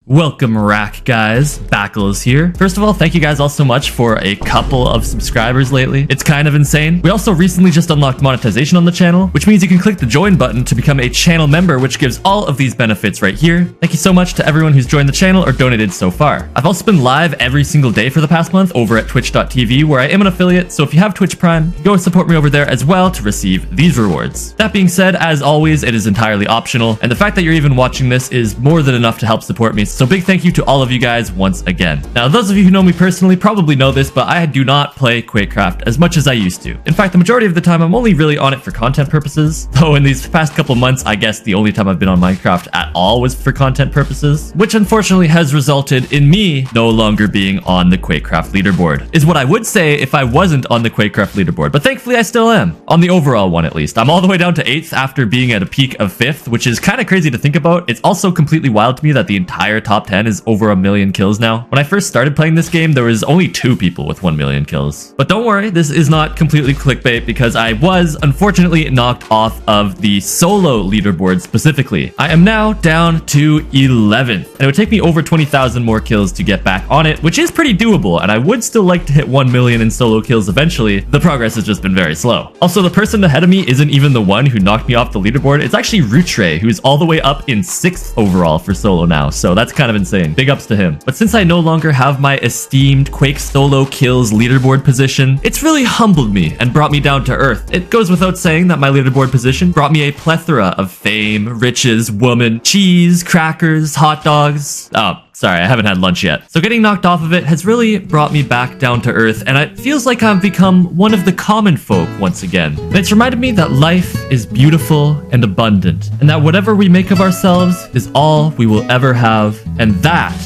Welcome Rack guys, Rackals here. First of all, thank you guys all so much for a couple of subscribers lately. It's kind of insane. We also recently just unlocked monetization on the channel, which means you can click the join button to become a channel member, which gives all of these benefits right here. Thank you so much to everyone who's joined the channel or donated so far. I've also been live every single day for the past month over at twitch.tv, where I am an affiliate, so if you have Twitch Prime, go and support me over there as well to receive these rewards. That being said, as always, it is entirely optional, and the fact that you're even watching this is more than enough to help support me. So big thank you to all of you guys once again. Now, those of you who know me personally probably know this, but I do not play Quakecraft as much as I used to. In fact, the majority of the time, I'm only really on it for content purposes. Though in these past couple months, I guess the only time I've been on Minecraft at all was for content purposes, which unfortunately has resulted in me no longer being on the Quakecraft leaderboard, is what I would say if I wasn't on the Quakecraft leaderboard. But thankfully, I still am. On the overall one, at least. I'm all the way down to 8th after being at a peak of 5th, which is kind of crazy to think about. It's also completely wild to me that the entire top 10 is over 1 million kills now. When I first started playing this game, there was only 2 people with 1 million kills. But don't worry, this is not completely clickbait because I was unfortunately knocked off of the solo leaderboard specifically. I am now down to 11th, and it would take me over 20,000 more kills to get back on it, which is pretty doable, and I would still like to hit 1 million in solo kills eventually. The progress has just been very slow. Also, the person ahead of me isn't even the one who knocked me off the leaderboard. It's actually Rutre, who's all the way up in 6th overall for solo now, so that's kind of insane. Big ups to him. But since I no longer have my esteemed Quake solo kills leaderboard position, it's really humbled me and brought me down to earth. It goes without saying that my leaderboard position brought me a plethora of fame, riches, woman, cheese, crackers, hot dogs. Oh, sorry, I haven't had lunch yet. So getting knocked off of it has really brought me back down to earth, and it feels like I've become one of the common folk once again. And it's reminded me that life is beautiful and abundant, and that whatever we make of ourselves is all we will ever have, and that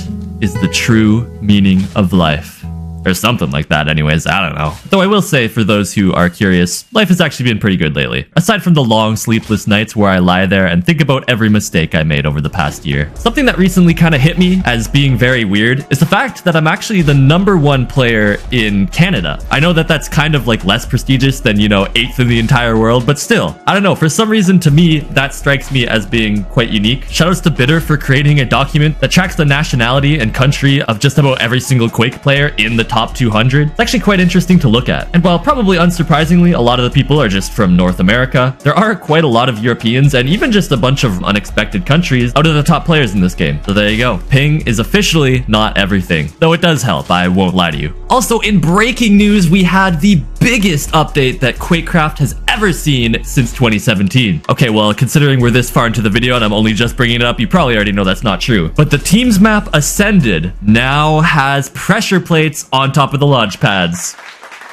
is the true meaning of life. Or something like that anyways, I don't know. Though I will say, for those who are curious, life has actually been pretty good lately. Aside from the long sleepless nights where I lie there and think about every mistake I made over the past year. Something that recently kind of hit me as being very weird is the fact that I'm actually the #1 player in Canada. I know that that's kind of like less prestigious than, you know, 8th in the entire world, but still, I don't know, for some reason to me, that strikes me as being quite unique. Shoutouts to Bitter for creating a document that tracks the nationality and country of just about every single Quake player in the top 200. It's actually quite interesting to look at. And while probably unsurprisingly, a lot of the people are just from North America, there are quite a lot of Europeans and even just a bunch of unexpected countries out of the top players in this game. So there you go. Ping is officially not everything, though it does help, I won't lie to you. Also, in breaking news, we had the biggest update that Quakecraft has ever seen since 2017. Okay, well, considering we're this far into the video and I'm only just bringing it up, you probably already know that's not true. But the teams map Ascended now has pressure plates on top of the launch pads.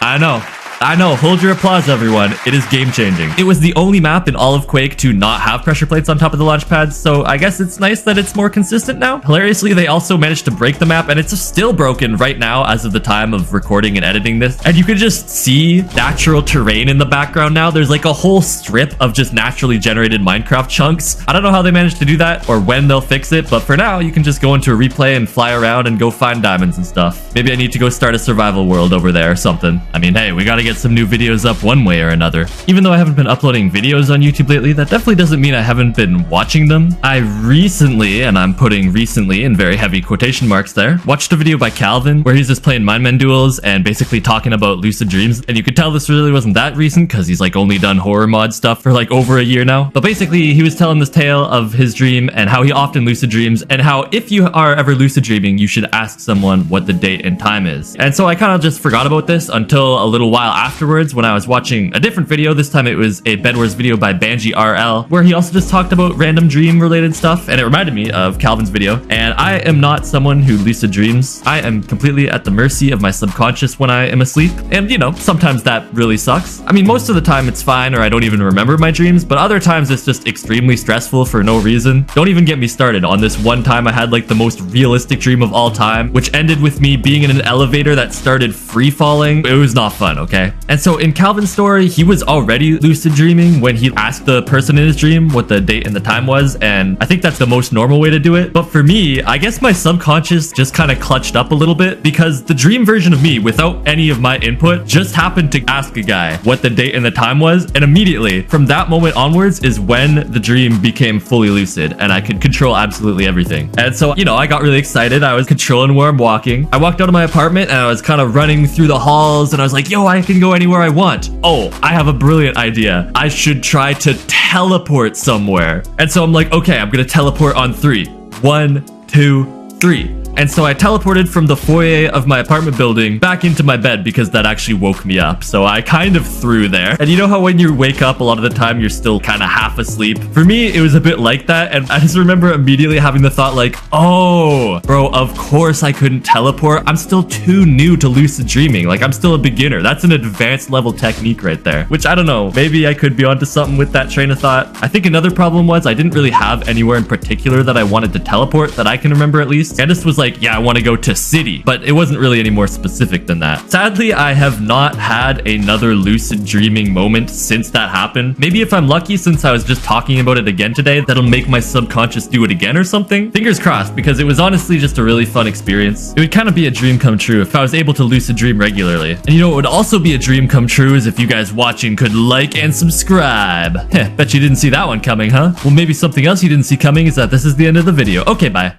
I know, hold your applause everyone, it is game changing. It was the only map in all of Quake to not have pressure plates on top of the launch pads, so I guess it's nice that it's more consistent now. Hilariously, they also managed to break the map, and it's still broken right now as of the time of recording and editing this. And you can just see natural terrain in the background now. There's like a whole strip of just naturally generated Minecraft chunks. I don't know how they managed to do that or when they'll fix it, but for now, you can just go into a replay and fly around and go find diamonds and stuff. Maybe I need to go start a survival world over there or something. I mean, hey, we gotta get some new videos up one way or another. Even though I haven't been uploading videos on YouTube lately, that definitely doesn't mean I haven't been watching them. I recently, and I'm putting recently in very heavy quotation marks there, watched a video by Calvin where he's just playing Mindman duels and basically talking about lucid dreams. And you could tell this really wasn't that recent because he's like only done horror mod stuff for like over a year now. But basically he was telling this tale of his dream and how he often lucid dreams, and how if you are ever lucid dreaming, you should ask someone what the date and time is. And so I kind of just forgot about this until a little while afterwards when I was watching a different video. This time it was a Bedwars video by BanjeeRL, where he also just talked about random dream related stuff, and it reminded me of Calvin's video. And I am not someone who lucid dreams. I am completely at the mercy of my subconscious when I am asleep, and you know, sometimes that really sucks. I mean, most of the time it's fine, or I don't even remember my dreams, but other times it's just extremely stressful for no reason. Don't even get me started on this one time I had like the most realistic dream of all time, which ended with me being in an elevator that started free falling. It was not fun, okay? guy. And so in Calvin's story, he was already lucid dreaming when he asked the person in his dream what the date and the time was, and I think that's the most normal way to do it. But for me, I guess my subconscious just kind of clutched up a little bit, because the dream version of me, without any of my input, just happened to ask a guy what the date and the time was, and immediately from that moment onwards is when the dream became fully lucid and I could control absolutely everything. And so, you know, I got really excited. I was controlling where I'm walking. I walked out of my apartment and I was kind of running through the halls and I was like, yo, I can go anywhere I want. Oh, I have a brilliant idea. I should try to teleport somewhere. And so I'm like, okay, I'm gonna teleport on 3. 1, 2, 3. And so I teleported from the foyer of my apartment building back into my bed, because that actually woke me up. So I kind of threw there. And you know how when you wake up, a lot of the time you're still kind of half asleep? For me, it was a bit like that. And I just remember immediately having the thought like, oh, bro, of course I couldn't teleport. I'm still too new to lucid dreaming. Like, I'm still a beginner. That's an advanced level technique right there, which I don't know. Maybe I could be onto something with that train of thought. I think another problem was I didn't really have anywhere in particular that I wanted to teleport, that I can remember at least. Candace was like, yeah, I want to go to city, but it wasn't really any more specific than that. Sadly, I have not had another lucid dreaming moment since that happened. Maybe if I'm lucky, since I was just talking about it again today, that'll make my subconscious do it again or something. Fingers crossed, because it was honestly just a really fun experience. It would kind of be a dream come true if I was able to lucid dream regularly. And you know, it would also be a dream come true is if you guys watching could like and subscribe. Heh, bet you didn't see that one coming, huh? Well, maybe something else you didn't see coming is that this is the end of the video. Okay, bye.